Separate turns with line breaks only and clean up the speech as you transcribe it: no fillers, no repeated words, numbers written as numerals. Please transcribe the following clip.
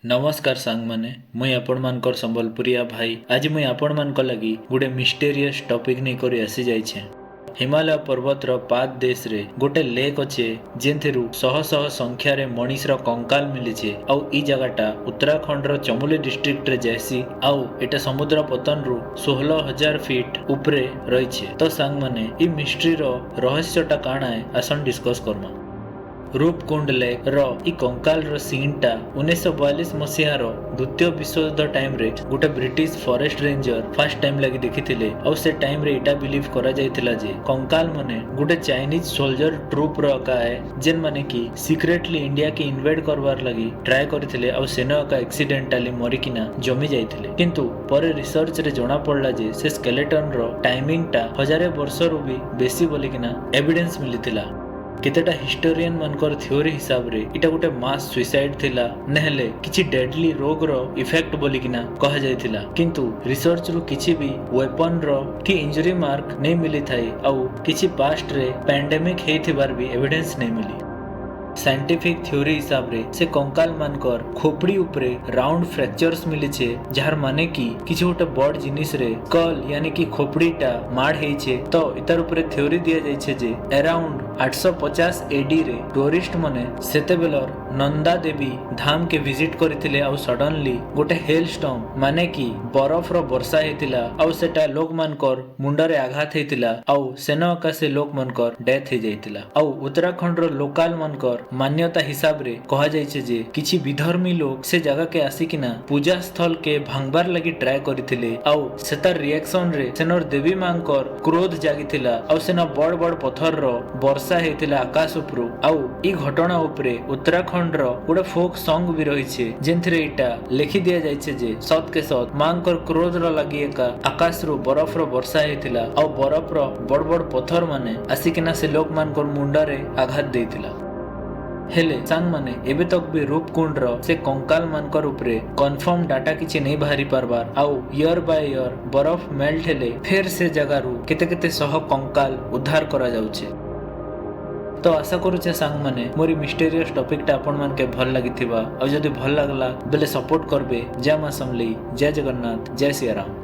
नमस्कार सांग माने मुई आपण मानकर संबलपुरिया भाई आज मुई आपण मान लगी गोटे मिस्टेरियस टॉपिक नहीं करी आसी जाइछे। हिमालय पर्वतर पाद देश रे गोटे लेक अच्छे जेंथिरु शह शह संख्या रे मनीषर कंकाल मिलीछे आउ ई जगहटा उत्तराखंड रो चमोली डिस्ट्रिक्ट रे जैसी आउ एटा समुद्र पतन रु 16,000 फीट ऊपरे रहिछे। तो सांग माने ई मिस्ट्री रो रहस्यटा काना है आसन डिस्कस करमा। रूपकुंड लेक रो ई कंकाल रो सीन टा 1942 मसीहा रो द्वितीय विश्व युद्ध टाइम रे गोटे British forest ranger first time लगी देखिथिले और से टाइम रे इटा बिलीव करा जायतिला जे कंकाल माने गोटे चाइनीज सोल्जर ट्रूप रो का है जेन माने की सीक्रेटली इंडिया के इन्वेड करवार लगी ट्राई करथिले और सेना का एक्सीडेंटली मरिकिना जमी जायतिले किंतु परे रिसर्च रे जणा पड़ला जे से स्केलेटन रो टाइमिंग टा हजारे वर्ष रु भी बेसी बोलिकिना एविडेंस मिलिथिला। केतेटा हिस्टोरियन मानकर थ्योरी हिसाब रे इटा गोटे मास सुइसाइड थिला नेहले किछि डेडली रोग रो इफेक्ट बोलिकिना कहा जायतिला किंतु रिसर्च रु किछि भी वेपन रो कि इंजरी मार्क नै मिली थाई आउ किछि पास्ट रे पैंडेमिक हेथिबार भी एविडेंस नै मिली। साइंटिफिक थ्योरी हिसाब रे से कंकाल मानकर खोपड़ी ऊपरे राउंड फ्रैक्चर्स मिलिछे जार माने की किछि गोटे बड़ जिनिस रे कल यानी कि खोपड़ीटा माड हेइछे। तो इतार ऊपरे थ्योरी दिया जायछे जे अराउंड 850 एडी रे टूरिस्ट माने सेतेबेलर नंदा देवी धाम के विजिट करथिले और सडनली गोटे हेल स्टॉर्म माने की बरफ रो वर्षा हेतिला और सेटा लोक मानकर मुंडरे आघात हेतिला और सेना का से लोक मानकर डेथ हे जायतिला और उत्तराखंड रो लोकल मानकर मान्यता हिसाब रे कहा जायछे जे किछि विधर्मी लोग से जगह के आसिकिना पूजा स्थल के भांगबार लगी ट्राई करथिले और सेतार रिएक्शन रे सेनर देवी मांकर क्रोध जागिथिला और सेना बड़ बड़ पत्थर रो वर्षा हेतिला आकाश उपरु और ई घटना उपरे उत्तराखंड रो गोटे फोक सॉन्ग भी रहिछे जेंथिरे इटा लिखि दिया जायछे जे सत के सत मांकर क्रोध रो लगी एका आकाश रो बरफ रो वर्षा हेतिला और बरफ रो बड़ बड़ पत्थर माने आसिकिना से लोक मानकर मुंडरे आघात देथिला। हेले सांग माने एबे तक भी रूपकुंड रो से कंकाल मानकर ऊपरे कंफर्म डाटा किछि नहीं बाहरी पारबार आउ ईयर बाय ईयर बरफ मेल्ट हेले फिर से जगह रु केते केते सह कंकाल उद्धार करा जाउछे। तो आशा करूचे सांग माने मोरी मिस्टेरियस टॉपिक टा आपण मान के भल लागिथिबा और जदि भल लागला बेले सपोर्ट करबे। जय मां समलेई, जय जगन्नाथ, जय सिया राम।